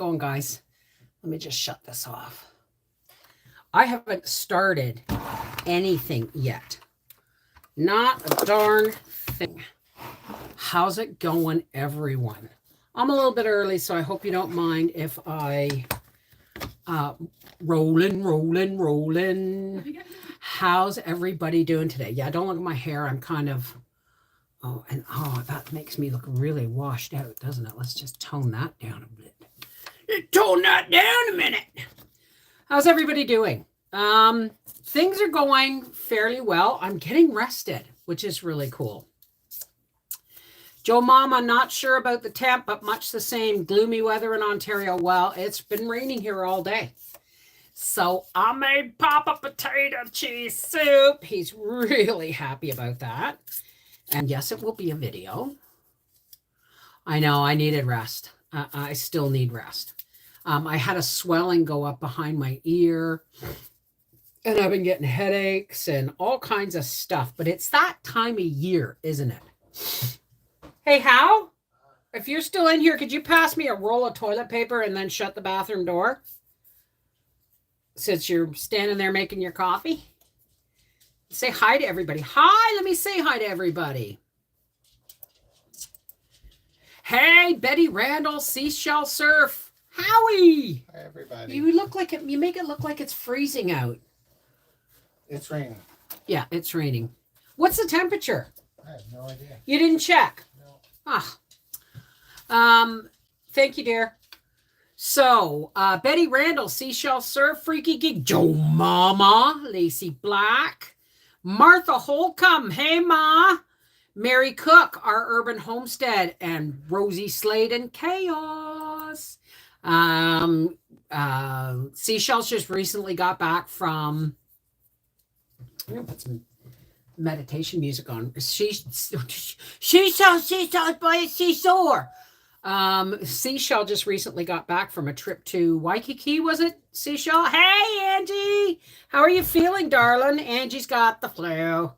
Going, guys. Let me just shut this off. I haven't started anything yet. Not a darn thing. How's it going, everyone? I'm a little bit early, so I hope you don't mind if I rolling. How's everybody doing today? Yeah, don't look at my hair. I'm kind of, that makes me look really washed out, doesn't it? Let's just tone that down a bit. Tone that down a minute. How's everybody doing? Things are going fairly well. I'm getting rested, which is really cool. Joe Mama, not sure about the temp, but much the same. Gloomy weather in Ontario. Well, it's been raining here all day. So I made Papa potato cheese soup. He's really happy about that. And yes, it will be a video. I know I needed rest. I still need rest. I had a swelling go up behind my ear. And I've been getting headaches and all kinds of stuff. But it's that time of year, isn't it? Hey, Hal, if you're still in here, could you pass me a roll of toilet paper and then shut the bathroom door? Since you're standing there making your coffee. Say hi to everybody. Hi, let me say hi to everybody. Hey, Betty Randall, Seashell Surf. Howie. Hi, everybody. You look like it. You make it look like it's freezing out. It's raining. Yeah, it's raining. What's the temperature? I have no idea. You didn't check? No. Thank you, dear. So, Betty Randall, Seashell Surf, Freaky Geek, Joe Mama, Lacey Black, Martha Holcomb, hey Ma, Mary Cook, Our Urban Homestead, and Rosie Slade and Chaos. Seashells just recently got back from, I'm going to put some meditation music on. Seashell by a seashore. Seashell just recently got back from a trip to Waikiki, was it, Seashell? Hey, Angie! How are you feeling, darling? Angie's got the flu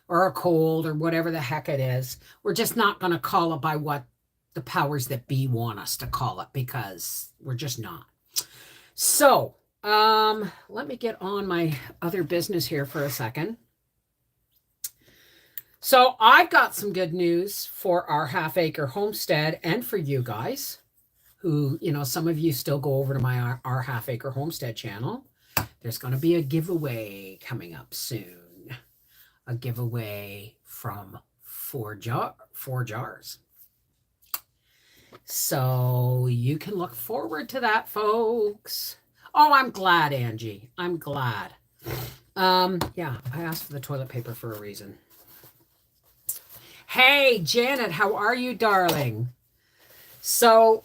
or a cold or whatever the heck it is. We're just not going to call it by what the powers that be want us to call it because we're just not. So, let me get on my other business here for a second. So I've got some good news for our half-acre homestead and for you guys who, some of you still go over to my our half-acre homestead channel. There's going to be a giveaway coming up soon. A giveaway from four jars. So you can look forward to that, folks. Oh, I'm glad, Angie. I'm glad. Yeah, I asked for the toilet paper for a reason. Hey, Janet, how are you, darling? So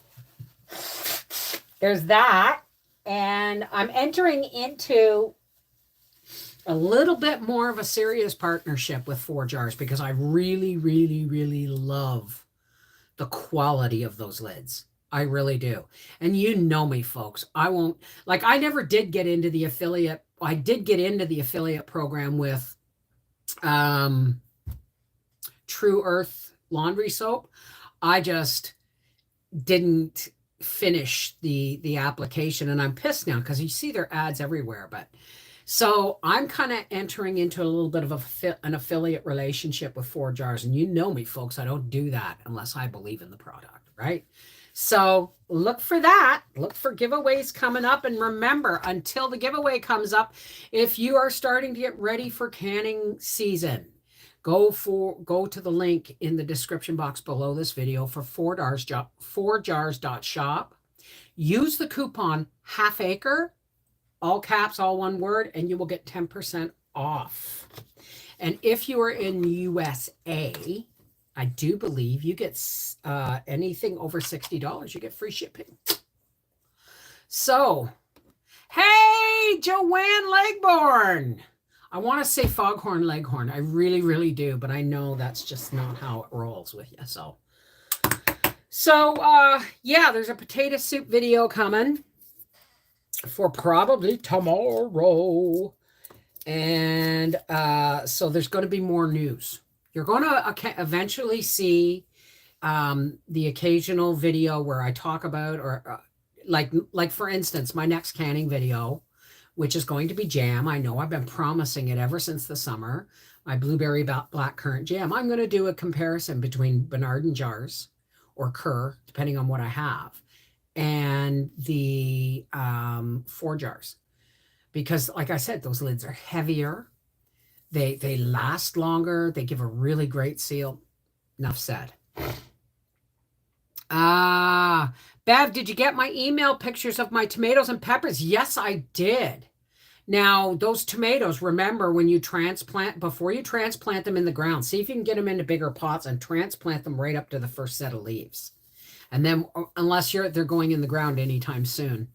there's that. And I'm entering into a little bit more of a serious partnership with 4 Jars because I really, really, really love the quality of those lids. I really do. And you know me, folks. I never did get into the affiliate. I did get into the affiliate program with True Earth laundry soap. I just didn't finish the application, and I'm pissed now because you see their ads everywhere. But so I'm kind of entering into a little bit of an affiliate relationship with 4 Jars, and you know me, folks. I don't do that unless I believe in the product, right? So look for that. Look for giveaways coming up, and remember, until the giveaway comes up, if you are starting to get ready for canning season, go to the link in the description box below this video for 4jars.shop. Use the coupon half-acre, all caps, all one word, and you will get 10% off. And if you are in USA, I do believe you get anything over $60, you get free shipping. So, hey, Joanne Legborn. I want to say Foghorn Leghorn. I really, really do, but I know that's just not how it rolls with you. So yeah, there's a potato soup video coming for probably tomorrow. And so there's going to be more news. You're going to eventually see the occasional video where I talk about or like for instance, my next canning video, which is going to be jam. I know I've been promising it ever since the summer. My blueberry blackcurrant jam. I'm going to do a comparison between Bernardin jars or Kerr, depending on what I have, and the 4 jars. Because like I said, those lids are heavier. They last longer. They give a really great seal. Enough said. Bev, did you get my email pictures of my tomatoes and peppers? Yes, I did. Now, those tomatoes, remember when you transplant, before you transplant them in the ground, see if you can get them into bigger pots and transplant them right up to the first set of leaves. And then, unless they're going in the ground anytime soon.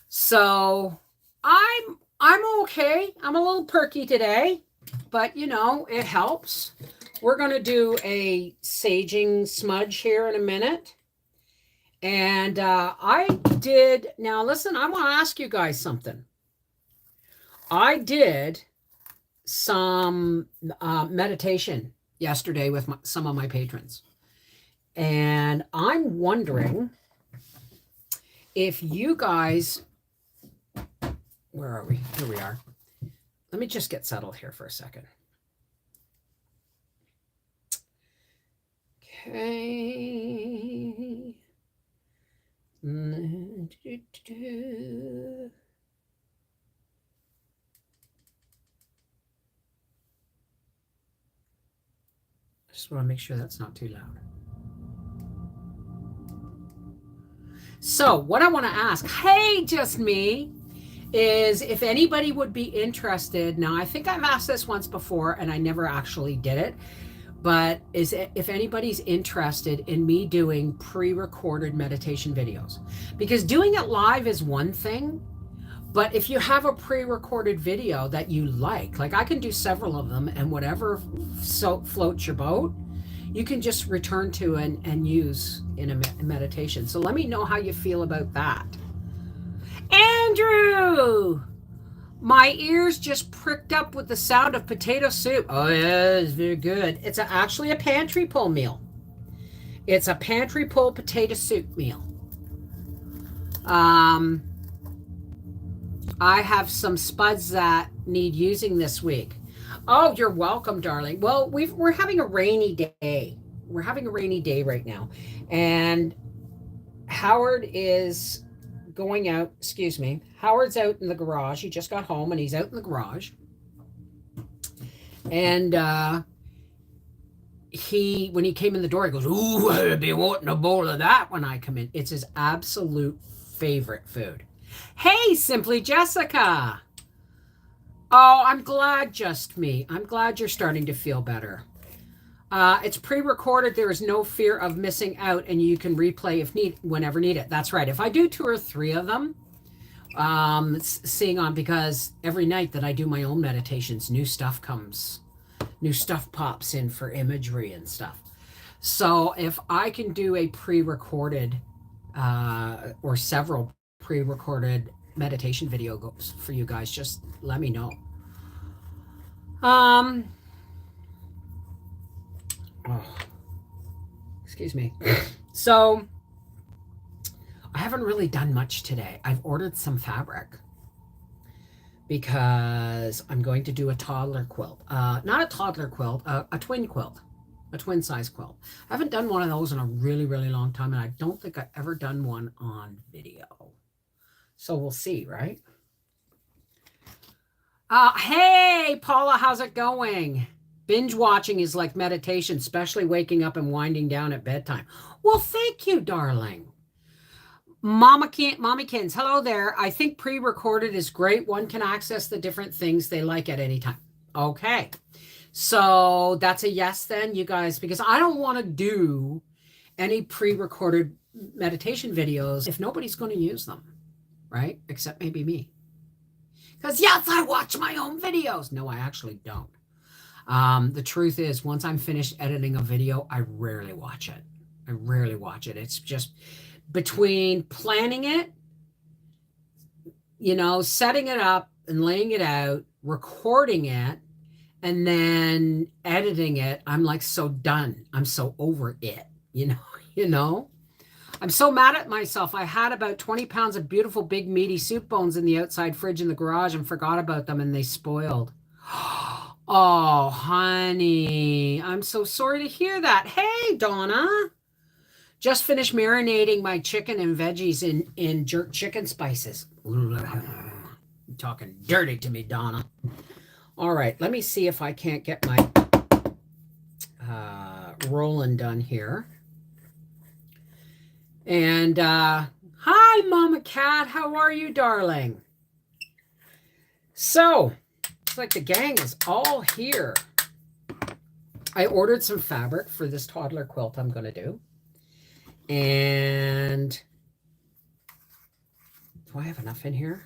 So, I'm okay. I'm a little perky today, but you know, it helps. We're going to do a saging smudge here in a minute. And now listen, I want to ask you guys something. I did some meditation yesterday with some of my patrons. And I'm wondering if you guys, where are we? Here we are. Let me just get settled here for a second. Okay. I just want to make sure that's not too loud. So what I want to ask, hey, just me, is if anybody would be interested. Now, I think I've asked this once before and I never actually did it, but if anybody's interested in me doing pre-recorded meditation videos, because doing it live is one thing, but if you have a pre-recorded video that you like I can do several of them, and whatever floats your boat, you can just return to and use in a meditation. So let me know how you feel about that. Andrew, my ears just pricked up with the sound of potato soup. Oh yeah, it's very good. It's actually a pantry pull meal. It's a pantry pull potato soup meal. I have some spuds that need using this week. Oh, you're welcome, darling. Well, we're having a rainy day. We're having a rainy day right now. And Howard is going out, excuse me. Howard's out in the garage. He just got home and he's out in the garage. And when he came in the door, he goes, "Ooh, I'll be wanting a bowl of that when I come in." It's his absolute favorite food. Hey, Simply Jessica. Oh, I'm glad, just me. I'm glad you're starting to feel better. It's pre-recorded. There is no fear of missing out, and you can replay whenever needed. That's right. If I do 2 or 3 of them, seeing on, because every night that I do my own meditations, new stuff pops in for imagery and stuff. So if I can do a pre-recorded or several pre-recorded meditation videos for you guys, just let me know. Excuse me. So I haven't really done much today. I've ordered some fabric because I'm going to do a toddler quilt. Not a toddler quilt, a twin quilt, a twin size quilt. I haven't done one of those in a really, really long time, and I don't think I've ever done one on video. So we'll see, right? Hey, Paula, how's it going? Binge watching is like meditation, especially waking up and winding down at bedtime. Well, thank you, darling. Mommykins, hello there. I think pre-recorded is great. One can access the different things they like at any time. Okay. So that's a yes then, you guys, because I don't want to do any pre-recorded meditation videos if nobody's going to use them, right? Except maybe me. Because yes, I watch my own videos. No, I actually don't. The truth is, once I'm finished editing a video, I rarely watch it. It's just between planning it, setting it up and laying it out, recording it, and then editing it. I'm like so done. I'm so over it, I'm so mad at myself. I had about 20 pounds of beautiful big meaty soup bones in the outside fridge in the garage and forgot about them and they spoiled. Oh, honey, I'm so sorry to hear that. Hey, Donna. Just finished marinating my chicken and veggies in jerk chicken spices. You're talking dirty to me, Donna. All right, let me see if I can't get my rolling done here. And hi, Mama Cat. How are you, darling? So, it's like the gang is all here. I ordered some fabric for this toddler quilt I'm going to do. And do I have enough in here?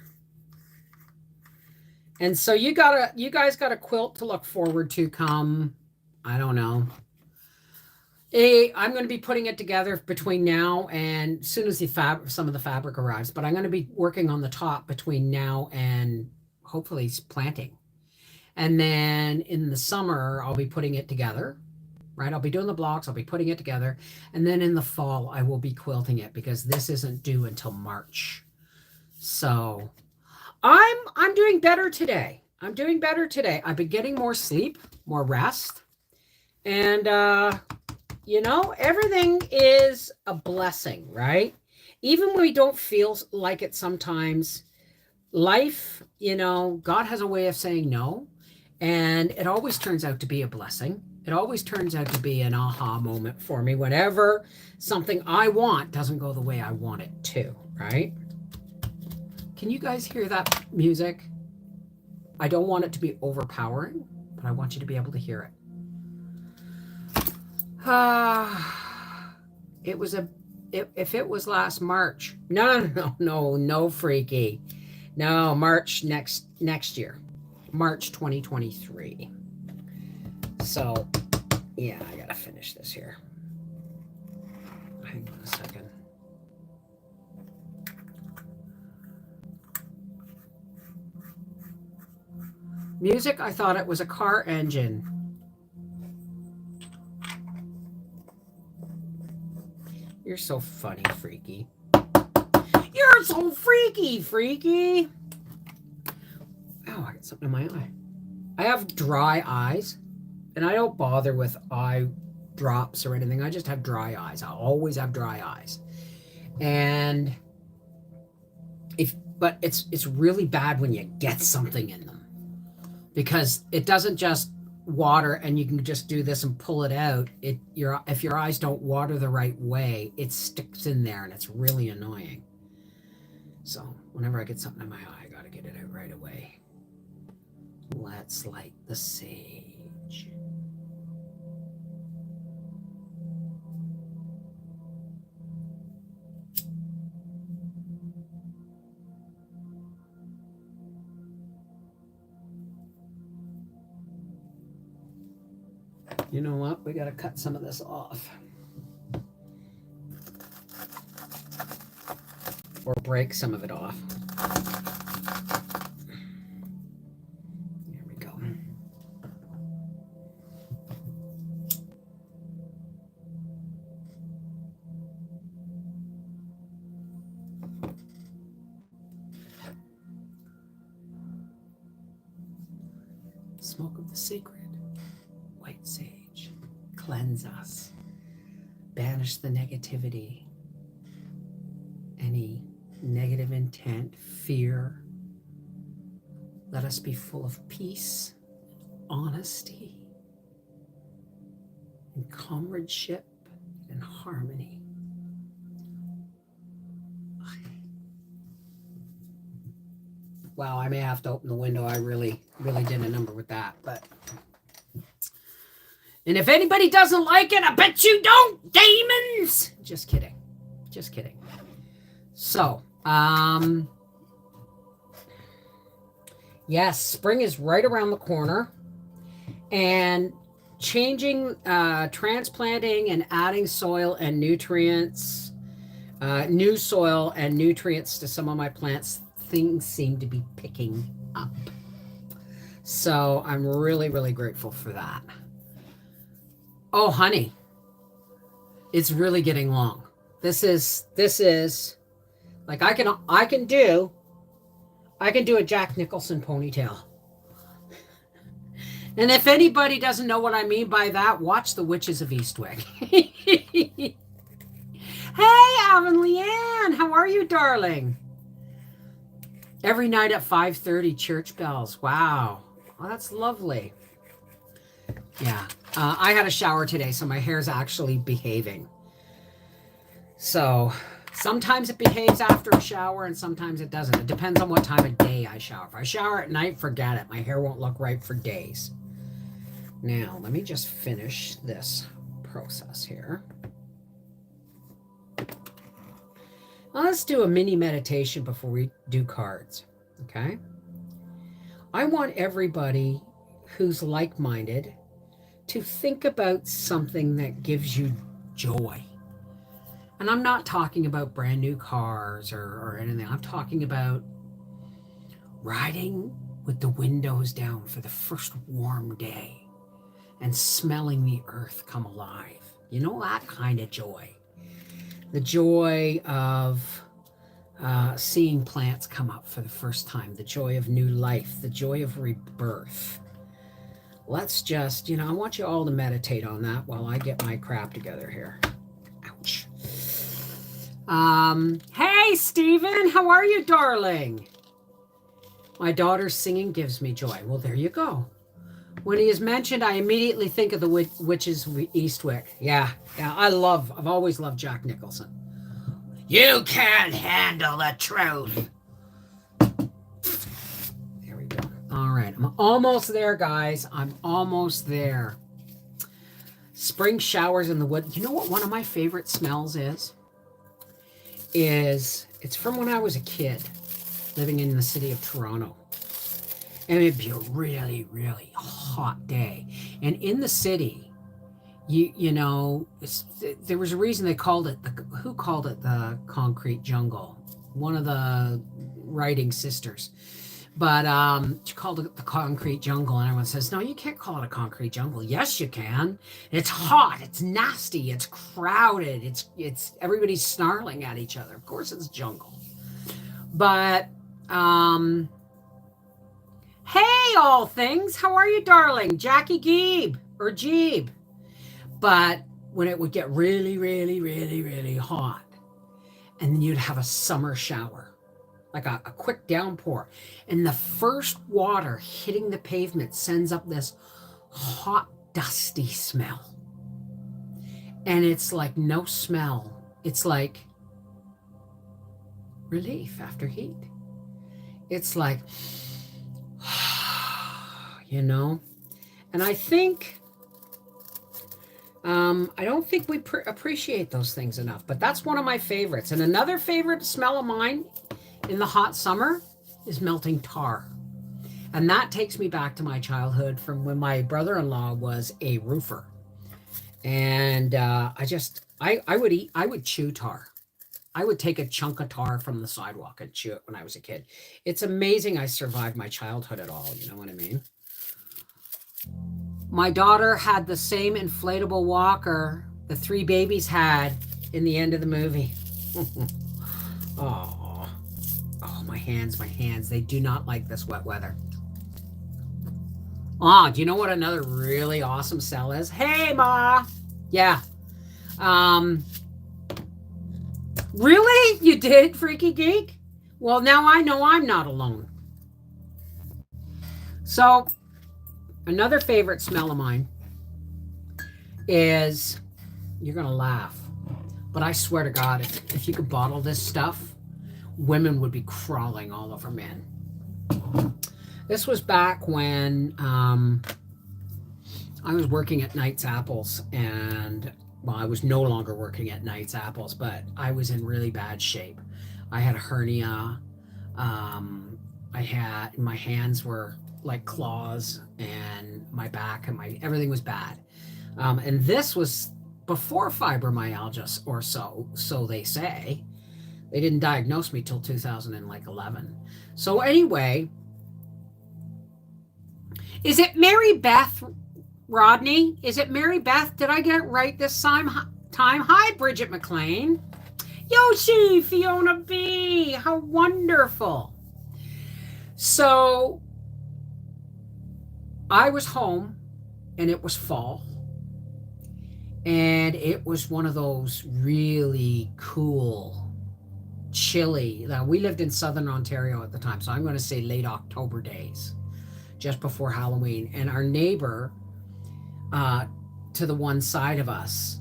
And so you guys got a quilt to look forward to come, I don't know. I'm going to be putting it together between now and as soon as some of the fabric arrives, but I'm going to be working on the top between now and hopefully planting. And then in the summer, I'll be putting it together, right? I'll be doing the blocks, I'll be putting it together. And then in the fall, I will be quilting it because this isn't due until March. So I'm doing better today. I'm doing better today. I've been getting more sleep, more rest. And, you know, everything is a blessing, right? Even when we don't feel like it sometimes, life, you know, God has a way of saying no. And it always turns out to be a blessing. It always turns out to be an aha moment for me whenever something I want doesn't go the way I want it to, right? Can you guys hear that music? I don't want it to be overpowering, but I want you to be able to hear it. If it was last March, no, freaky. No, March next year, March 2023. So, yeah, I gotta finish this here. Hang on a second. Music, I thought it was a car engine. You're so funny, Freaky. You're so freaky. Oh, I got something in my eye. I have dry eyes, and I don't bother with eye drops or anything. I just have dry eyes. I always have dry eyes. And but it's really bad when you get something in them because it doesn't just water and you can just do this and pull it out. If your eyes don't water the right way, it sticks in there and it's really annoying. So whenever I get something in my eye, I gotta get it out right away. Let's light the sage. You know what? We got to cut some of this off. Or break some of it off. There we go. Smoke of the sacred. White sage, cleanse us, banish the negativity, any negative intent, fear. Let us be full of peace, honesty, and comradeship and harmony. Wow, I may have to open the window. I really did a number with that, but. And if anybody doesn't like it, I bet you don't, demons! Just kidding. Just kidding. So, yes, spring is right around the corner. And changing, transplanting and adding soil and nutrients, new soil and nutrients to some of my plants, things seem to be picking up. So I'm really grateful for that. Oh, honey, it's really getting long. This is like I can do a Jack Nicholson ponytail. And if anybody doesn't know what I mean by that, watch The Witches of Eastwick. Hey, Alvin Leanne, how are you, darling? Every night at 5:30, church bells. Wow. Well, that's lovely. Yeah. I had a shower today, so my hair's actually behaving. So sometimes it behaves after a shower and sometimes it doesn't. It depends on what time of day I shower. If I shower at night, forget it. My hair won't look right for days. Now, let me just finish this process here. Now, let's do a mini meditation before we do cards, okay? I want everybody who's like-minded to think about something that gives you joy. And I'm not talking about brand new cars or anything. I'm talking about riding with the windows down for the first warm day and smelling the earth come alive. You know, that kind of joy. The joy of seeing plants come up for the first time, the joy of new life, the joy of rebirth. Let's just, I want you all to meditate on that while I get my crap together here. Ouch. Hey, Stephen, how are you, darling? My daughter's singing gives me joy. Well, there you go. When he is mentioned, I immediately think of the Witches of Eastwick. Yeah, I've always loved Jack Nicholson. You can't handle the truth. There we go. All right, I'm almost there, guys. I'm almost there. Spring showers in the wood. You know what one of my favorite smells is? It's from when I was a kid living in the city of Toronto. And it'd be a really, really hot day. And in the city, there was a reason they called it who called it the concrete jungle? One of the writing sisters. But she called it the concrete jungle, and everyone says, no, you can't call it a concrete jungle. Yes, you can. It's hot, it's nasty, it's crowded, it's everybody's snarling at each other. Of course it's jungle. But hey, all things, how are you, darling? Jackie Geeb or Jeeb. But when it would get really, really, really, really hot, and then you'd have a summer shower, like a quick downpour, and the first water hitting the pavement sends up this hot, dusty smell. And it's like no smell. It's like relief after heat. It's like, and I think, I don't think we appreciate those things enough, but that's one of my favorites. And another favorite smell of mine in the hot summer is melting tar. And that takes me back to my childhood from when my brother-in-law was a roofer. And I would chew tar. I would take a chunk of tar from the sidewalk and chew it when I was a kid. It's amazing I survived my childhood at all. You know what I mean? My daughter had the same inflatable walker the three babies had in the end of the movie. Oh, my hands. They do not like this wet weather. Oh, do you know what another really awesome cell is? Hey, Ma. Yeah. Really? You did, Freaky Geek? Well, now I know I'm not alone. So, another favorite smell of mine is, you're going to laugh, but I swear to God, if you could bottle this stuff, women would be crawling all over men. This was back when I was working at Knight's Apples, and well, I was no longer working at Knight's Apples, but I was in really bad shape. I had a hernia. My hands were like claws, and my back and everything was bad. And this was before fibromyalgia or so they say. They didn't diagnose me till 2011. So anyway, is it Mary Beth, Rodney? Is it Mary Beth? Did I get it right this time? Hi, Bridget McLean. Yoshi, Fiona B, how wonderful. So I was home and it was fall. And it was one of those really cool, chilly. Now, we lived in southern Ontario at the time, so I'm going to say late October days, just before Halloween. And our neighbor to the one side of us,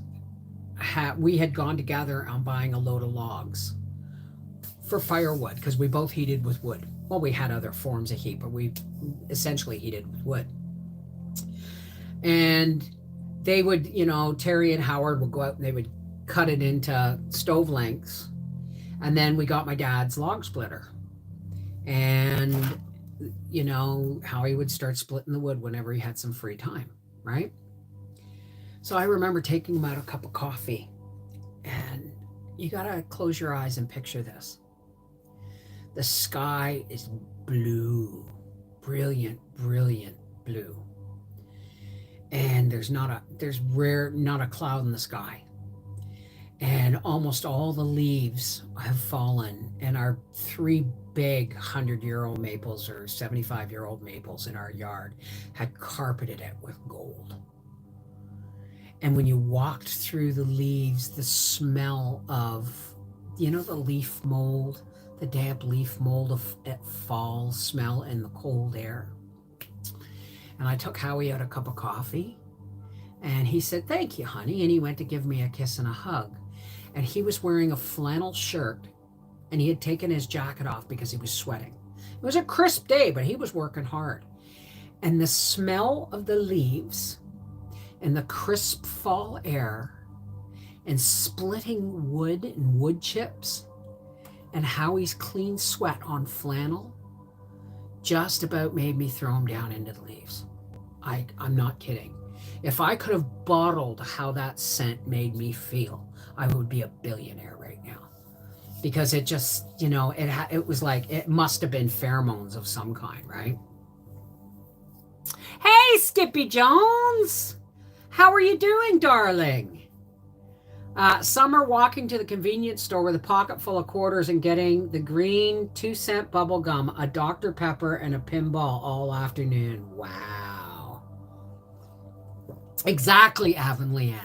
we had gone together on buying a load of logs for firewood because we both heated with wood. Well, we had other forms of heat, but we essentially heated with wood. And they would, Terry and Howard would go out and they would cut it into stove lengths. And then we got my dad's log splitter. And, Howie would start splitting the wood whenever he had some free time, right? So I remember taking him out a cup of coffee. And you got to close your eyes and picture this. The sky is blue, brilliant, brilliant blue. And there's not a cloud in the sky. And almost all the leaves have fallen, and our 3 big 100-year-old maples or 75-year-old maples in our yard had carpeted it with gold. And when you walked through the leaves, the smell of, the leaf mold, the damp leaf mold of fall smell in the cold air. And I took Howie out a cup of coffee, and he said, "Thank you, honey." And he went to give me a kiss and a hug. And he was wearing a flannel shirt, and he had taken his jacket off because he was sweating. It was a crisp day, but he was working hard. And the smell of the leaves and the crisp fall air and splitting wood and wood chips and Howie's clean sweat on flannel just about made me throw him down into the leaves. I'm not kidding. If I could have bottled how that scent made me feel, I would be a billionaire right now. Because it just, it was like, it must have been pheromones of some kind, right? Hey, Skippy Jones. How are you doing, darling? Summer walking to the convenience store with a pocket full of quarters and getting the green 2-cent bubble gum, a Dr. Pepper, and a pinball all afternoon. Wow. Exactly, Avonlea.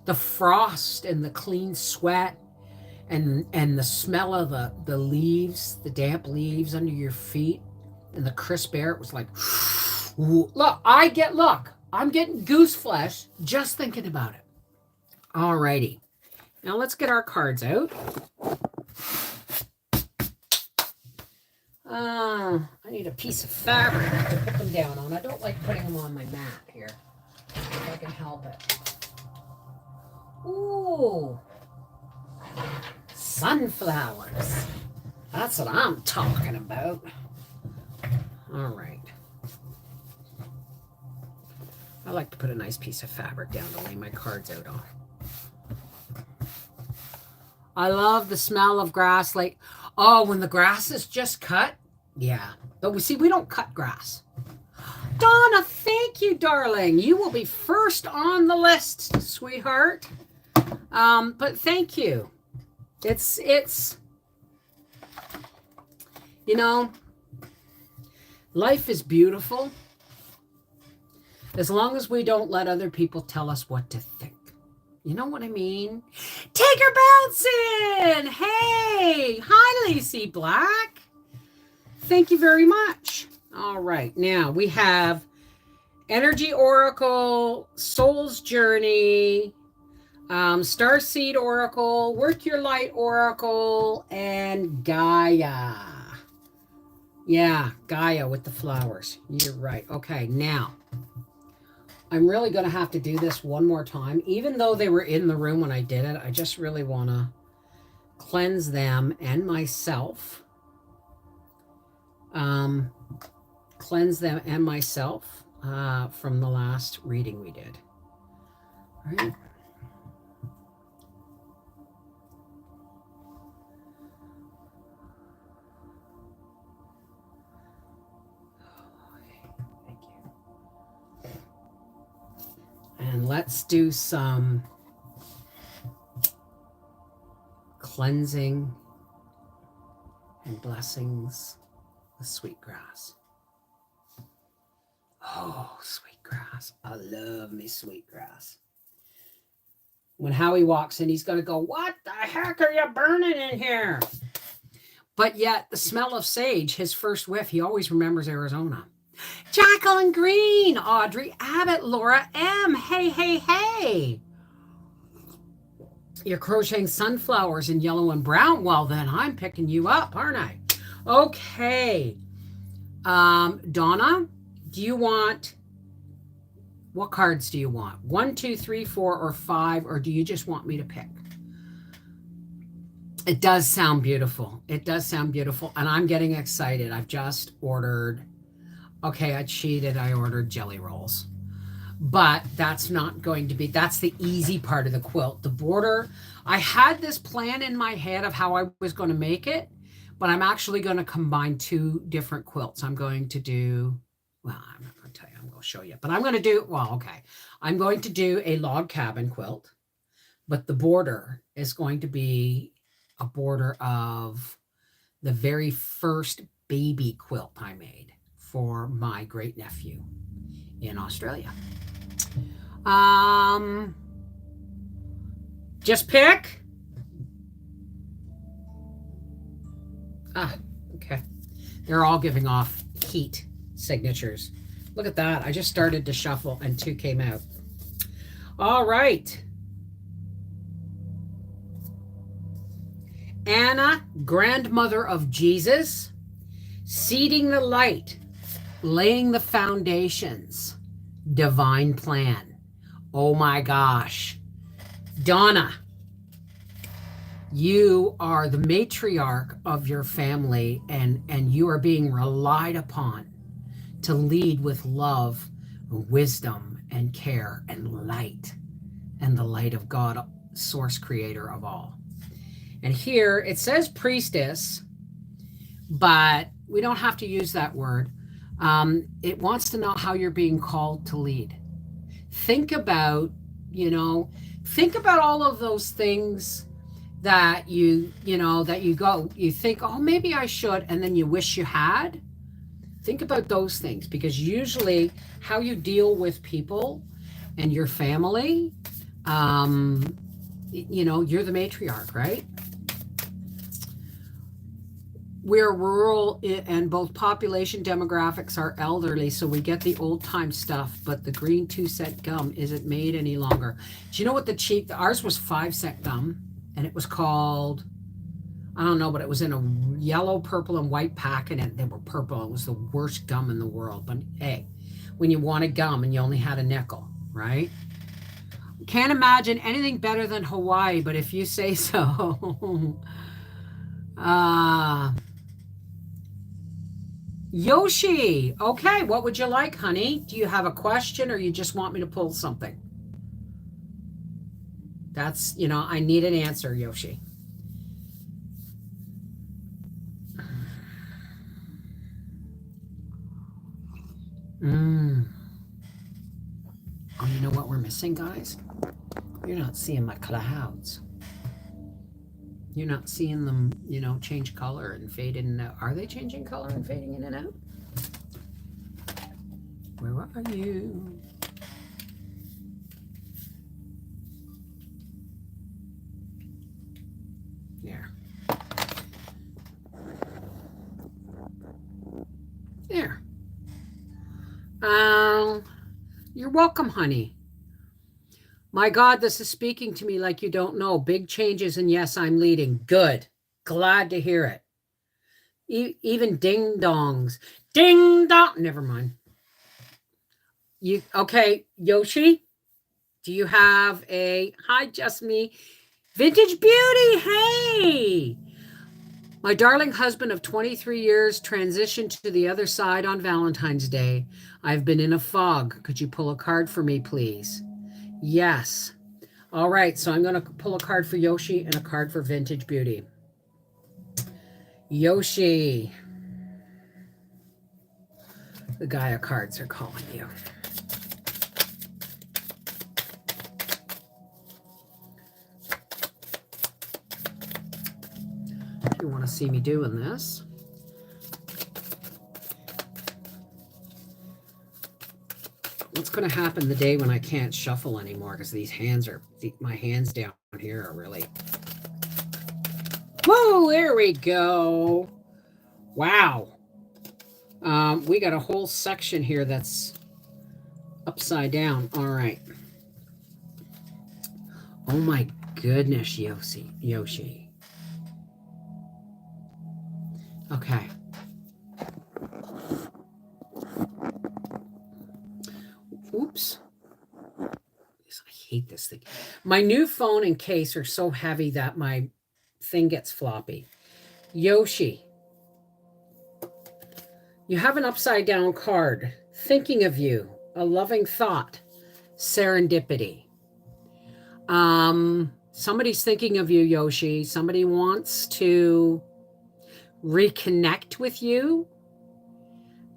The frost and the clean sweat and the smell of the leaves, the damp leaves under your feet and the crisp air. It was like, look, I'm getting goose flesh just thinking about it. Alrighty. Now let's get our cards out. I need a piece of fabric to put them down on. I don't like putting them on my mat here, if I can help it. Ooh. Sunflowers. That's what I'm talking about. All right. I like to put a nice piece of fabric down to lay my cards out on. I love the smell of grass. When the grass is just cut. Yeah. But we don't cut grass. Donna, thank you, darling. You will be first on the list, sweetheart. But thank you. It's life is beautiful as long as we don't let other people tell us what to think. You know what I mean? Take her bouncing! Hey! Hi, Lacey Black. Thank you very much. All right. Now we have Energy Oracle, Soul's Journey, Starseed Oracle, Work Your Light Oracle, and Gaia. Yeah, Gaia with the flowers. You're right. Okay, now I'm really going to have to do this one more time. Even though they were in the room when I did it, I just really want to cleanse them and myself. Cleanse them and myself from the last reading we did. All right. And let's do some cleansing and blessings with sweetgrass. Oh, sweetgrass. I love me sweetgrass. When Howie walks in, he's going to go, what the heck are you burning in here? But yet the smell of sage, his first whiff, he always remembers Arizona. Jacqueline Green, Audrey Abbott, Laura M. Hey, hey, hey. You're crocheting sunflowers in yellow and brown. Well, then I'm picking you up, aren't I? Okay. Donna, do you want, what cards do you want? 1, 2, 3, 4, or 5, or do you just want me to pick? It does sound beautiful. It does sound beautiful, and I'm getting excited. I've just ordered, okay, I cheated. I ordered jelly rolls. But that's not going to be, that's the easy part of the quilt. The border, I had this plan in my head of how I was going to make it, but I'm actually going to combine 2 different quilts. I'm going to do, well, I'm not going to tell you, I'm going to show you, but I'm going to do, well, okay. I'm going to do a log cabin quilt, but the border is going to be a border of the very first baby quilt I made for my great nephew in Australia. Just pick. Okay. They're all giving off heat signatures. Look at that. I just started to shuffle and 2 came out. All right. Anna, grandmother of Jesus, seeding the light, laying the foundations, divine plan. Oh my gosh. Donna, you are the matriarch of your family, and you are being relied upon to lead with love, wisdom, and care, and light, and the light of God, source creator of all. And here it says priestess, but we don't have to use that word. It wants to know how you're being called to lead. Think about, think about all of those things that you think, oh, maybe I should, and then you wish you had. Think about those things, because usually how you deal with people and your family, you're the matriarch, right? We're rural, and both population demographics are elderly, so we get the old time stuff, but the green 2-cent gum isn't made any longer. Do you know what ours was 5-cent gum, and it was called, I don't know, but it was in a yellow, purple, and white pack, and they were purple. It was the worst gum in the world. But hey, when you wanted gum and you only had a nickel, right? Can't imagine anything better than Hawaii, but if you say so. Yoshi, okay, what would you like, honey? Do you have a question, or you just want me to pull something? That's, I need an answer, Yoshi. Oh, you know what we're missing, guys? You're not seeing my clouds. You're not seeing them, change color and fade in and out. Are they changing color and fading in and out? Where are you? There. There. You're welcome, honey. My God, this is speaking to me like you don't know. Big changes, and yes, I'm leading. Good. Glad to hear it. Even ding-dongs. Ding-dong. Never mind. Okay, Yoshi, do you have hi, just me. Vintage Beauty, hey! My darling husband of 23 years transitioned to the other side on Valentine's Day. I've been in a fog. Could you pull a card for me, please? Yes. All right, so I'm going to pull a card for Yoshi and a card for Vintage Beauty. Yoshi. The Gaia cards are calling you. to see me doing this. What's going to happen the day when I can't shuffle anymore because these hands are, my hands down here are really... Whoa, there we go. Wow. We got a whole section here that's upside down. All right. Oh my goodness, Yoshi. Okay. Oops. I hate this thing. My new phone and case are so heavy that my thing gets floppy. Yoshi. You have an upside down card. Thinking of you. A loving thought. Serendipity. Somebody's thinking of you, Yoshi. Somebody wants to reconnect with you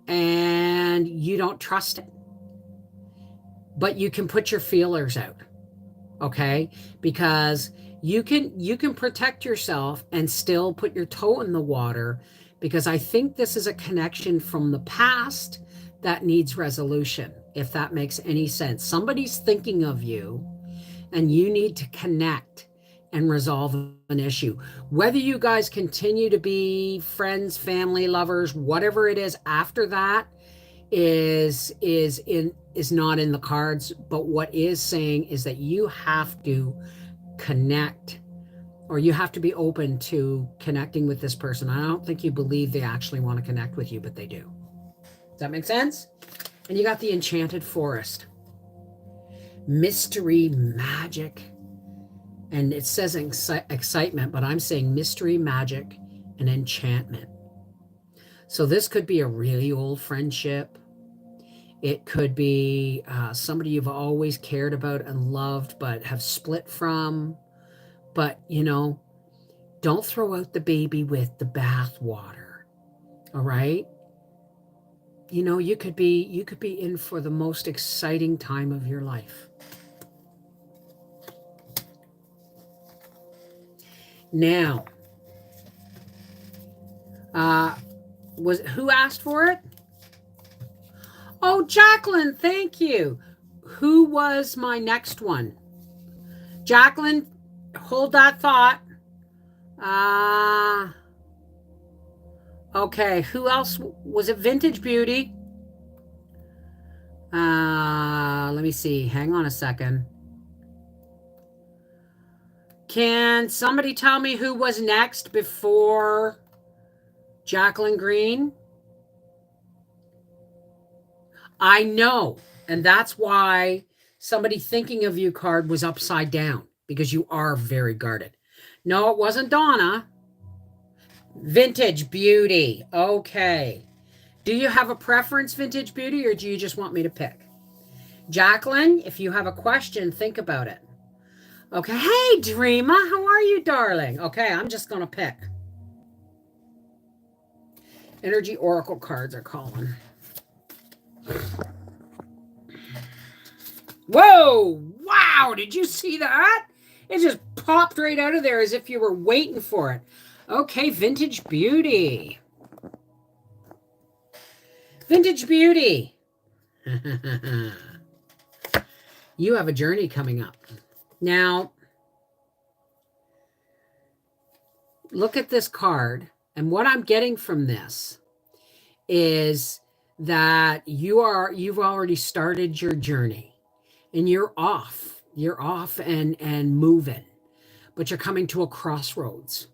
and you don't trust it. But you can put your feelers out. Okay? Because you can protect yourself and still put your toe in the water, because I think this is a connection from the past that needs resolution, if that makes any sense. Somebody's thinking of you and you need to connect and resolve an issue. Whether you guys continue to be friends, family, lovers, whatever it is after that is not in the cards, but what is saying is that you have to connect, or you have to be open to connecting with this person. I don't think you believe they actually want to connect with you, but they do. Does that make sense? And you got the Enchanted Forest. Mystery, magic, and it says excitement, but I'm saying mystery, magic, and enchantment. So this could be a really old friendship. It could be somebody you've always cared about and loved, but have split from. But, you know, don't throw out the baby with the bathwater. All right? You know, you could be in for the most exciting time of your life. Now, who asked for it? Oh, Jacqueline, thank you. Who was my next one? Jacqueline, hold that thought. Okay, who else? Was it Vintage Beauty? Let me see. Hang on a second. Can somebody tell me who was next before Jacqueline Green? I know, and that's why somebody thinking of you card was upside down, because you are very guarded. No, it wasn't Donna. Vintage Beauty. Okay. Do you have a preference, Vintage Beauty, or do you just want me to pick? Jacqueline, if you have a question, think about it. Okay. Hey, Dreama, how are you, darling? Okay, I'm just going to pick. Energy Oracle cards are calling. Whoa! Wow! Did you see that? It just popped right out of there as if you were waiting for it. Okay, Vintage Beauty. Vintage Beauty. You have a journey coming up. Now, look at this card. And what I'm getting from this is that you've already started your journey and you're off and moving, but you're coming to a crossroads.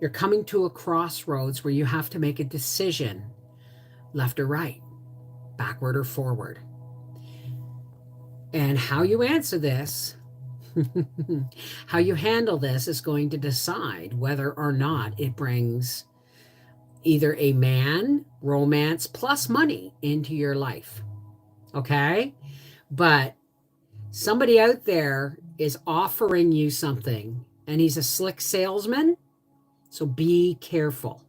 You're coming to a crossroads where you have to make a decision, left or right, backward or forward. And how you answer this, how you handle this is going to decide whether or not it brings either a man, romance, plus money into your life. Okay? But somebody out there is offering you something, and he's a slick salesman, so be careful.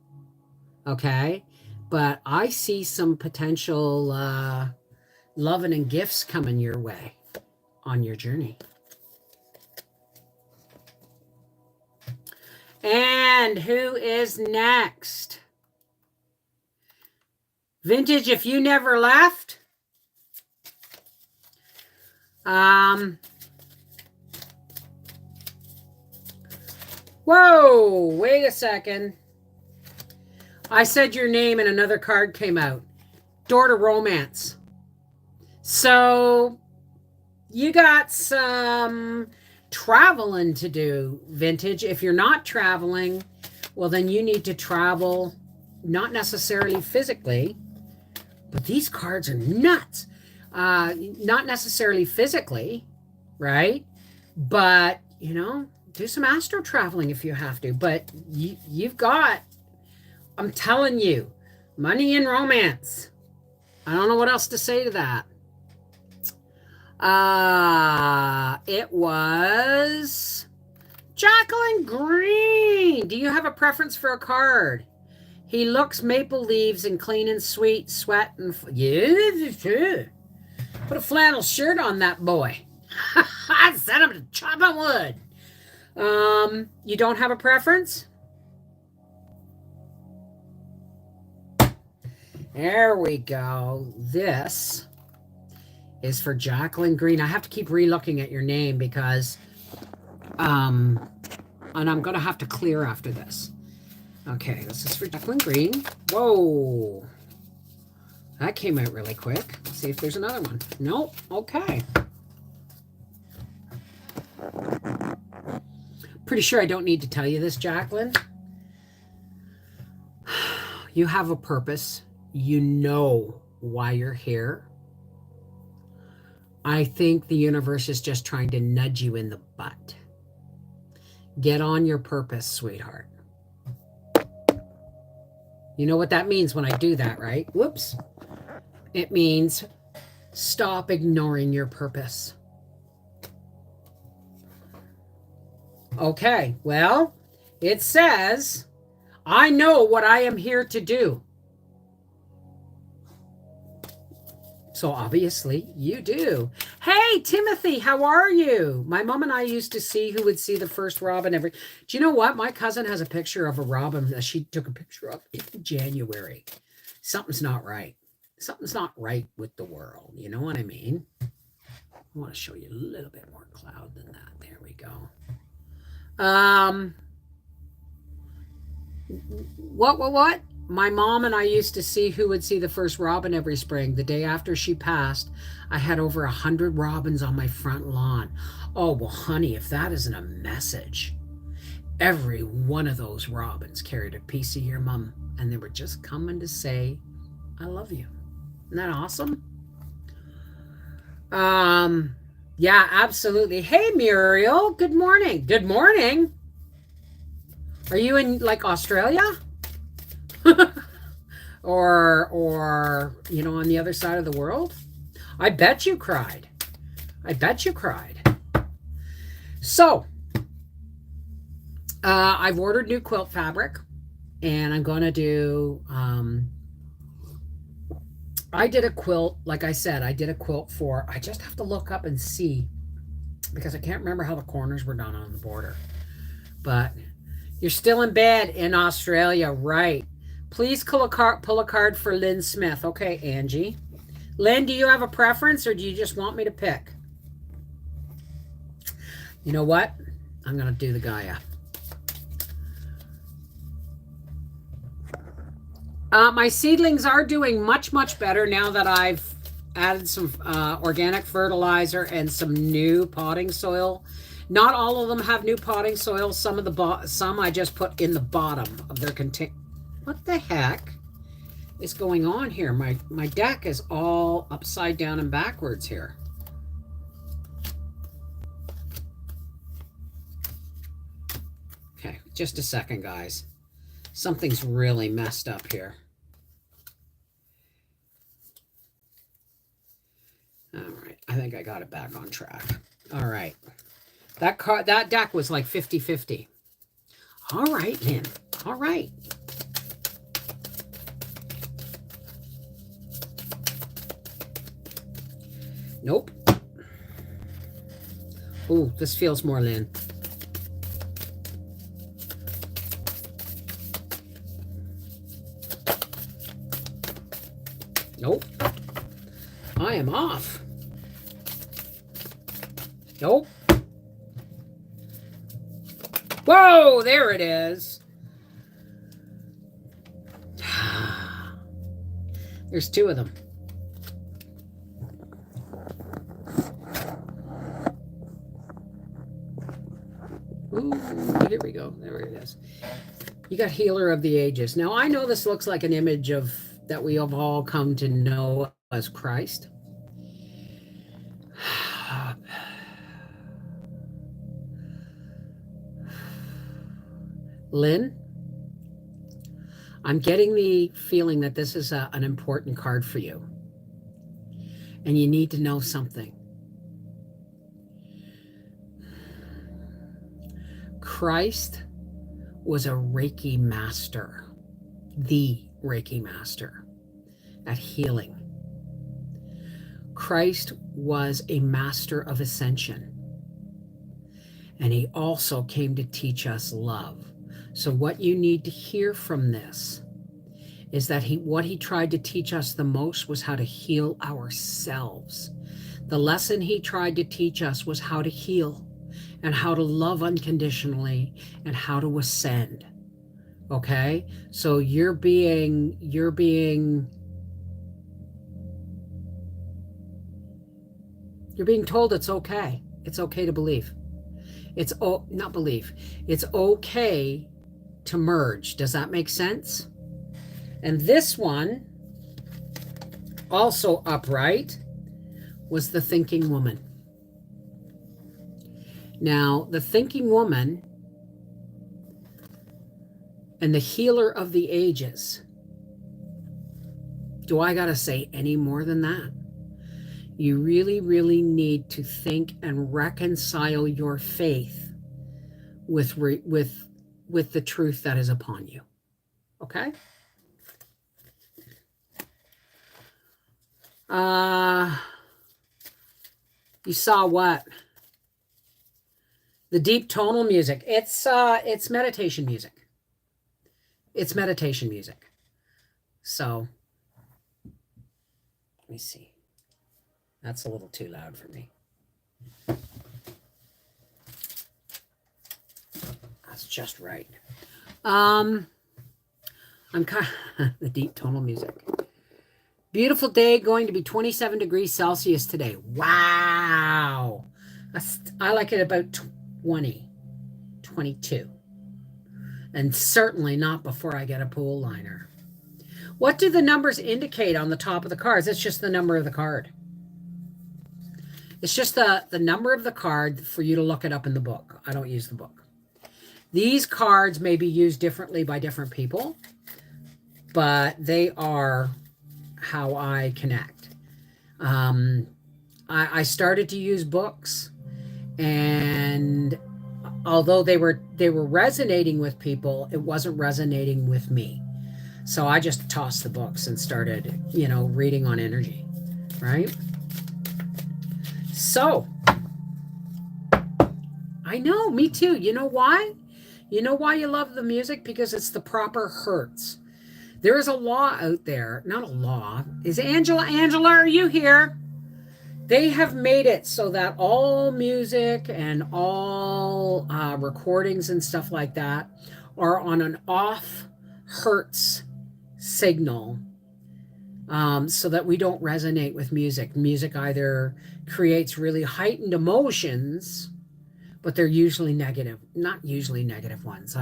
Okay? But I see some potential loving and gifts coming your way on your journey. And who is next? Vintage, if you never left. Whoa, wait a second. I said your name and another card came out. Door to Romance. So you got some traveling to do, Vintage. If you're not traveling, well, then you need to travel, not necessarily physically, but these cards are nuts. Not necessarily physically, right? But, you know, do some astro traveling if you have to. But you've got, I'm telling you, money and romance. I don't know what else to say to that. It was Jacqueline Green. Do you have a preference for a card? He looks maple leaves and clean and sweet, sweat and yeah. Put a flannel shirt on that boy. I sent him to chopping wood. You don't have a preference? There we go. This is for Jacqueline Green. I have to keep re-looking at your name because and I'm gonna have to clear after this. Okay, this is for Jacqueline Green. Whoa. That came out really quick. Let's see if there's another one. Nope. Okay. Pretty sure I don't need to tell you this, Jacqueline. You have a purpose. You know why you're here. I think the universe is just trying to nudge you in the butt. Get on your purpose, sweetheart. You know what that means when I do that, right? Whoops. It means stop ignoring your purpose. Okay, well, it says, I know what I am here to do. So obviously you do. Hey, Timothy, how are you? My mom and I used to see who would see the first robin every... Do you know what? My cousin has a picture of a robin that she took a picture of in January. Something's not right. Something's not right with the world. You know what I mean? I want to show you a little bit more cloud than that. There we go. What? My mom and I used to see who would see the first robin every spring. The day after she passed, I had over 100 robins on my front lawn. Oh, well, honey, if that isn't a message. Every one of those robins carried a piece of your mom, and they were just coming to say, I love you. Isn't that awesome? Yeah, absolutely. Hey, Muriel. Good morning. Good morning. Are you in, like, Australia? or you know, on the other side of the world? I bet you cried. I bet you cried. So I've ordered new quilt fabric, and I'm going to do I did a quilt, like I said, I did a quilt for, I just have to look up and see because I can't remember how the corners were done on the border. But you're still in bed in Australia, right? Please pull a card for Lynn Smith. Okay, Angie. Lynn, do you have a preference or do you just want me to pick? You know what? I'm going to do the Gaia. My seedlings are doing much, much better now that I've added some organic fertilizer and some new potting soil. Not all of them have new potting soil. Some I just put in the bottom of their container. What the heck is going on here? My deck is all upside down and backwards here. Okay, just a second, guys. Something's really messed up here. All right, I think I got it back on track. All right. That deck was like 50-50. All right, Lynn. All right. Nope. Ooh, this feels more Lynn. Nope. I am off. Nope. Whoa, there it is. There's two of them. Ooh, here we go. There it is. You got Healer of the Ages. Now, I know this looks like an image of that we have all come to know as Christ. Lynn, I'm getting the feeling that this is an important card for you. And you need to know something. Christ was a Reiki master, the Reiki master at healing. Christ was a master of ascension. And he also came to teach us love. So what you need to hear from this is that what he tried to teach us the most was how to heal ourselves. The lesson he tried to teach us was how to heal and how to love unconditionally and how to ascend. Okay? So you're being told it's okay. It's okay to believe. It's not believe. It's okay to merge. Does that make sense? And this one, also upright, was the thinking woman. Now, the thinking woman and the healer of the ages. Do I got to say any more than that? You really, really need to think and reconcile your faith with the truth that is upon you. Okay? You saw what? The deep tonal music. It's meditation music. It's meditation music. So, let me see. That's a little too loud for me. That's just right. I'm kind of the deep tonal music. Beautiful day, going to be 27 degrees Celsius today. Wow. I like it about 20, 22. And certainly not before I get a pool liner. What do the numbers indicate on the top of the cards? It's just the number of the card. It's just the number of the card for you to look it up in the book. I don't use the book. These cards may be used differently by different people, but they are how I connect. I started to use books, and although they were resonating with people, it wasn't resonating with me. So I just tossed the books and started, reading on energy, right? So, I know, me too. You know why? You know why you love the music? Because it's the proper hertz. There is a law out there, not a law. Is Angela, are you here? They have made it so that all music and all recordings and stuff like that are on an off hertz signal, so that we don't resonate with music. Music either creates really heightened emotions, but they're usually negative, not usually negative ones.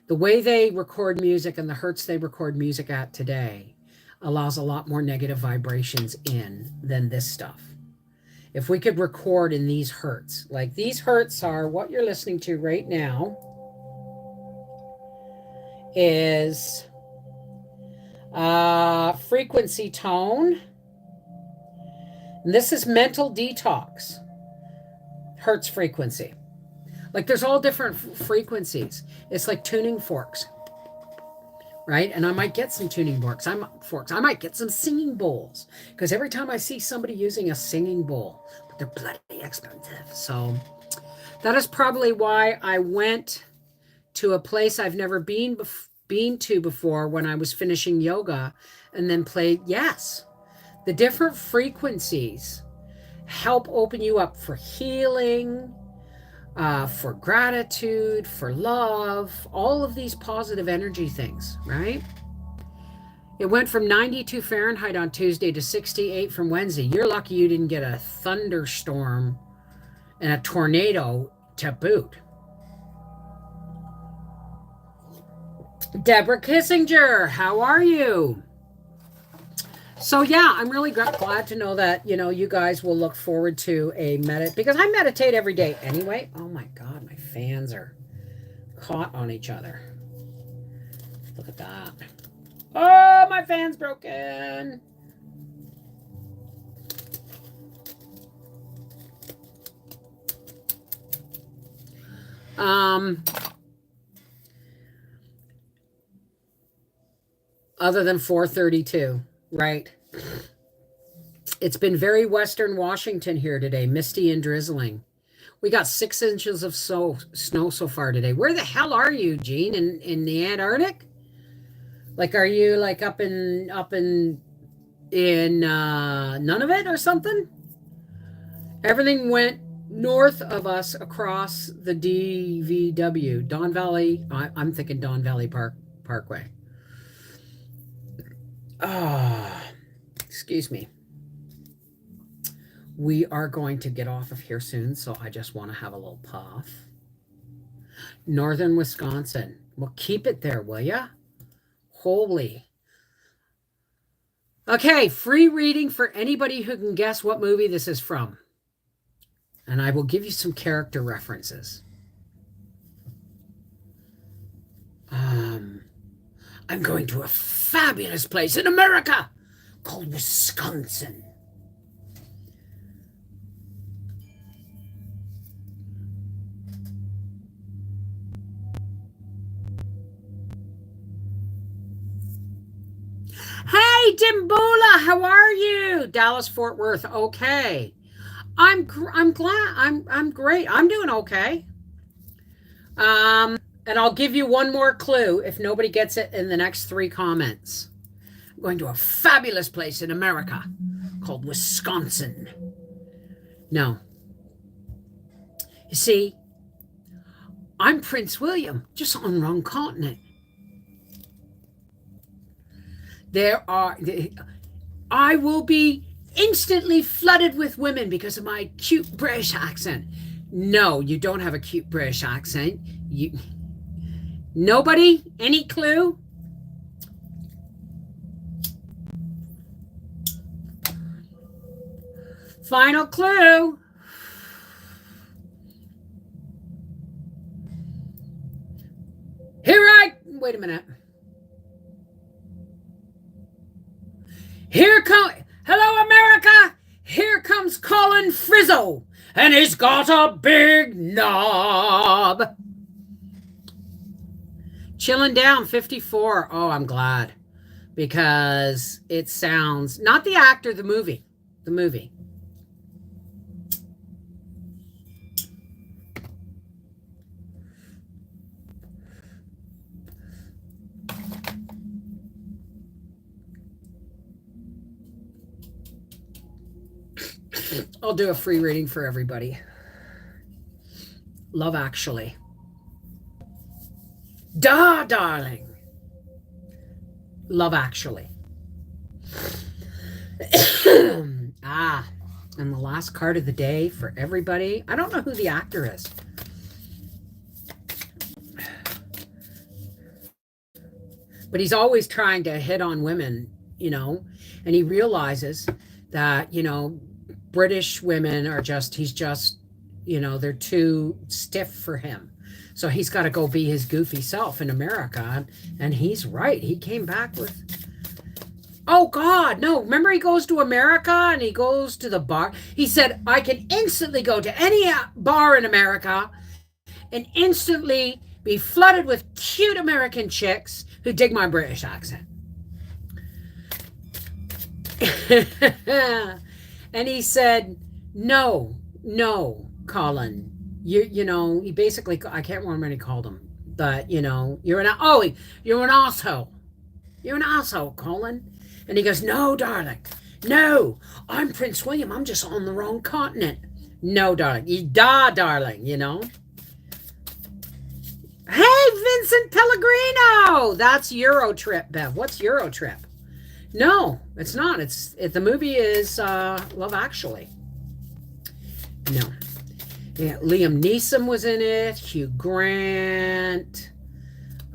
The way they record music and the hertz they record music at today allows a lot more negative vibrations in than this stuff. If we could record in these hertz, like these hertz are what you're listening to right now, is frequency tone. And this is mental detox, hertz frequency. Like there's all different frequencies. It's like tuning forks, right? And I might get some tuning forks. I might get some singing bowls, because every time I see somebody using a singing bowl, but they're bloody expensive. So that is probably why I went to a place I've never been been to before when I was finishing yoga and then played. Yes, the different frequencies help open you up for healing, for gratitude, for love, all of these positive energy things, right? It went from 92 Fahrenheit on Tuesday to 68 from Wednesday. You're lucky you didn't get a thunderstorm and a tornado to boot. Deborah Kissinger, how are you? So yeah, I'm really glad to know that, you guys will look forward to a because I meditate every day anyway. Oh my God, my fans are caught on each other. Look at that. Oh, my fan's broken. Other than 432, right? It's been very Western Washington here today, misty and drizzling. We got 6 inches of snow so far today. Where the hell are you, Jean? In the Antarctic? Like, are you like up in Nunavut or something? Everything went north of us across the DVW, Don Valley. I'm thinking Don Valley Parkway. Excuse me. We are going to get off of here soon, so I just want to have a little puff. Northern Wisconsin. Well, keep it there, will ya? Holy. Okay, free reading for anybody who can guess what movie this is from. And I will give you some character references. I'm going to a fabulous place in America called Wisconsin. Hey, Dimbula, how are you? Dallas, Fort Worth. Okay. I'm glad. I'm great. I'm doing okay. And I'll give you one more clue if nobody gets it in the next 3 comments. I'm going to a fabulous place in America called Wisconsin. No. You see, I'm Prince William, just on the wrong continent. I will be instantly flooded with women because of my cute British accent. No, you don't have a cute British accent. Nobody? Any clue? Final clue. Wait a minute. Hello, America. Here comes Colin Frizzo, and he's got a big knob. Chilling Down, 54. Oh, I'm glad. Because it sounds, not the actor, the movie. The movie. I'll do a free reading for everybody. Love Actually. Darling. Love Actually. And the last card of the day for everybody. I don't know who the actor is. But he's always trying to hit on women, and he realizes that, British women are he's just, they're too stiff for him. So he's got to go be his goofy self in America. And he's right. He came back with, oh God, no. Remember he goes to America and he goes to the bar. He said, I can instantly go to any bar in America and instantly be flooded with cute American chicks who dig my British accent. And he said, no, Colin, he basically, I can't remember what he called him, But, you know, you're an asshole. You're an asshole, Colin. And he goes, no, darling. No, I'm Prince William. I'm just on the wrong continent. No, darling. Darling, you know. Hey, Vincent Pellegrino. That's Eurotrip, Bev. What's Eurotrip? No, it's not. The movie is Love Actually. No. Yeah, Liam Neeson was in it. Hugh Grant.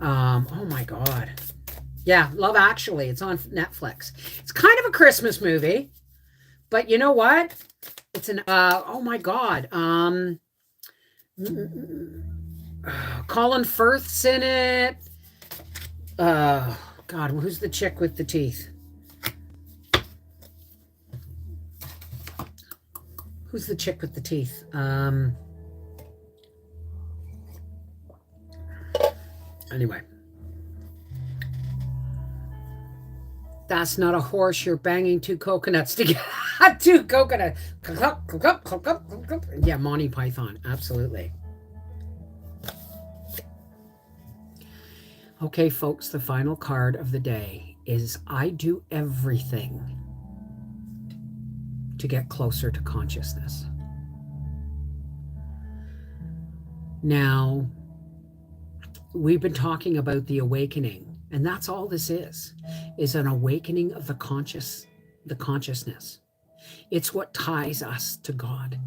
Oh my God. Yeah, Love Actually. It's on Netflix. It's kind of a Christmas movie, but you know what? It's an oh my God. Colin Firth's in it. God, who's the chick with the teeth? Who's the chick with the teeth? Anyway. That's not a horse. You're banging two coconuts together. Two coconuts. Yeah, Monty Python. Absolutely. Okay, folks, the final card of the day is I do everything to get closer to consciousness. Now, we've been talking about the awakening. And that's all this is an awakening of the consciousness. It's what ties us to God,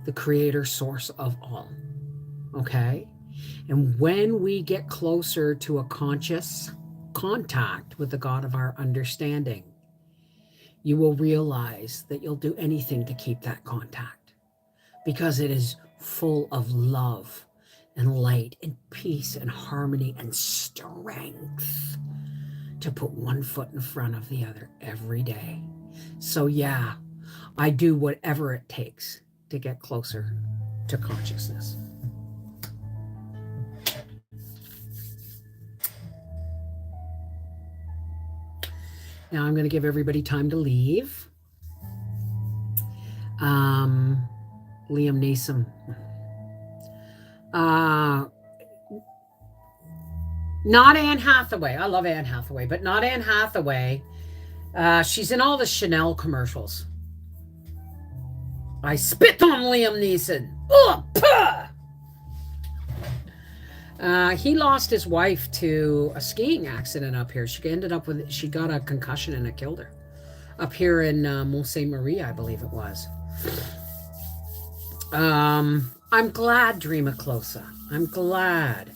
the creator source of all. Okay? And when we get closer to a conscious contact with the God of our understanding, you will realize that you'll do anything to keep that contact because it is full of love and light and peace and harmony and strength to put one foot in front of the other every day. So yeah, I do whatever it takes to get closer to consciousness. Now I'm going to give everybody time to leave. Liam Neeson. Not Anne Hathaway. I love Anne Hathaway, but not Anne Hathaway. She's in all the Chanel commercials. I spit on Liam Neeson. He lost his wife to a skiing accident up here. She got a concussion and it killed her. Up here in Mont Saint Marie, I believe it was. I'm glad, Dreama Closa. I'm glad.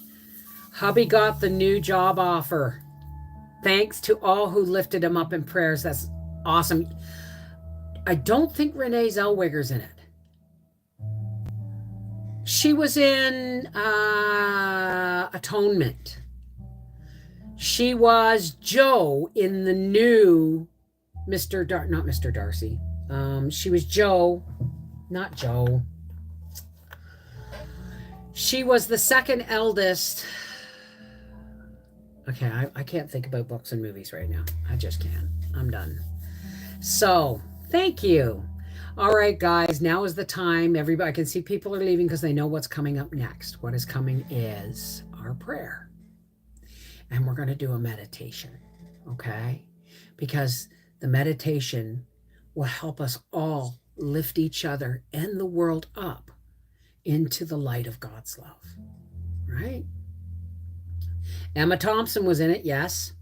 Hubby got the new job offer. Thanks to all who lifted him up in prayers. That's awesome. I don't think Renee Zellweger's in it. She was in Atonement. She was Joe in the new not Mr. Darcy. She was Joe, not Joe. She was the second eldest. Okay, I can't think about books and movies right now. I just can't. I'm done. So, thank you. All right, guys, now is the time. Everybody, I can see people are leaving because they know what's coming up next. What is coming is our prayer. And we're going to do a meditation, okay? Because the meditation will help us all lift each other and the world up into the light of God's love, right? Emma Thompson was in it, yes.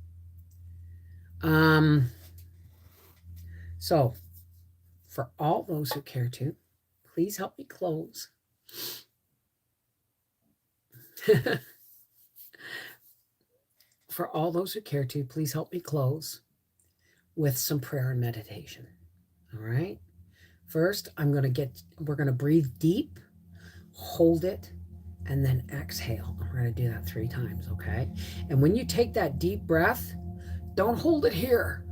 So, for all those who care to, please help me close. For all those who care to, please help me close with some prayer and meditation. All right? First, we're going to breathe deep, hold it, and then exhale. We're going to do that 3 times, okay? And when you take that deep breath, don't hold it here.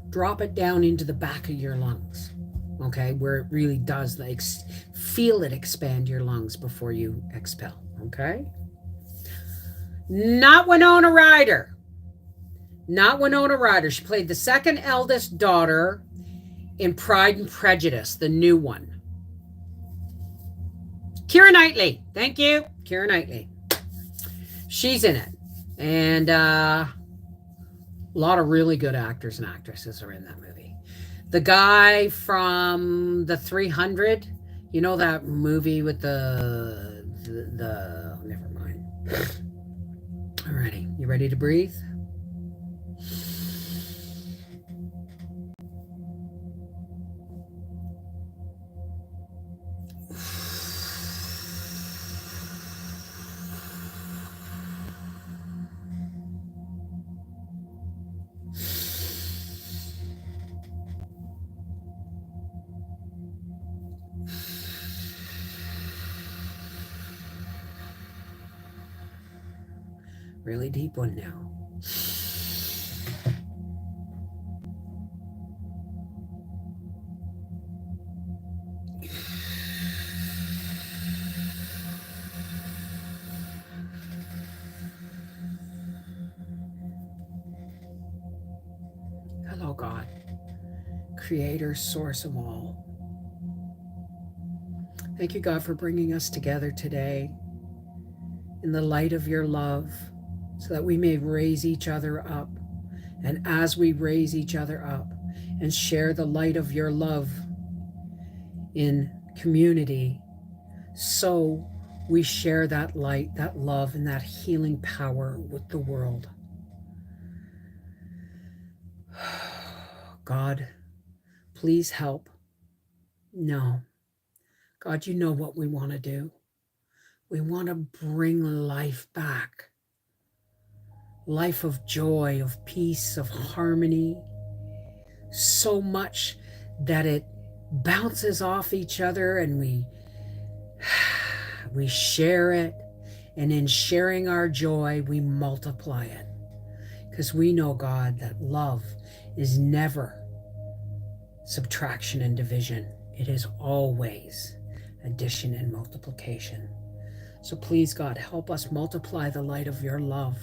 Drop it down into the back of your lungs, okay? Where it really does, feel it expand your lungs before you expel, okay? Not Winona Ryder. Not Winona Ryder. She played the second eldest daughter in Pride and Prejudice, the new one. Keira Knightley. Thank you. Keira Knightley. She's in it. And a lot of really good actors and actresses are in that movie. The guy from the 300, you know that movie with the never mind. Alrighty, you ready to breathe? Really deep one now. Hello, God, Creator, Source of all. Thank you, God, for bringing us together today in the light of your love so that we may raise each other up. And as we raise each other up and share the light of your love in community, so we share that light, that love, and that healing power with the world. God, please help. No. God, you know what we want to do. We want to bring life back. Life of joy, of peace, of harmony. So much that it bounces off each other and we share it. And in sharing our joy, we multiply it. Because we know, God, that love is never subtraction and division. It is always addition and multiplication. So please, God, help us multiply the light of your love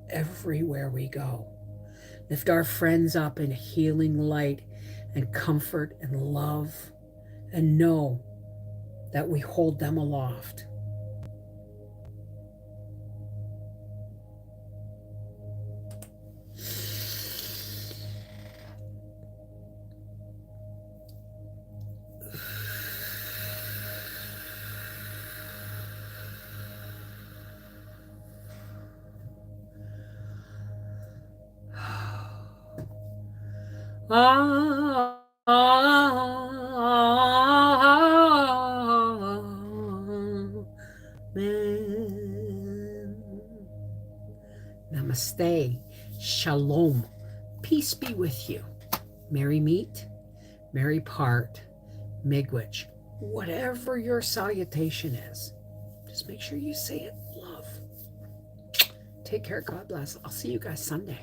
everywhere we go. Lift our friends up in healing light and comfort and love, and know that we hold them aloft. Namaste. Shalom. Peace be with you. Merry meet, merry part, miigwech. Whatever your salutation is, just make sure you say it love. Take care. God bless. I'll see you guys Sunday.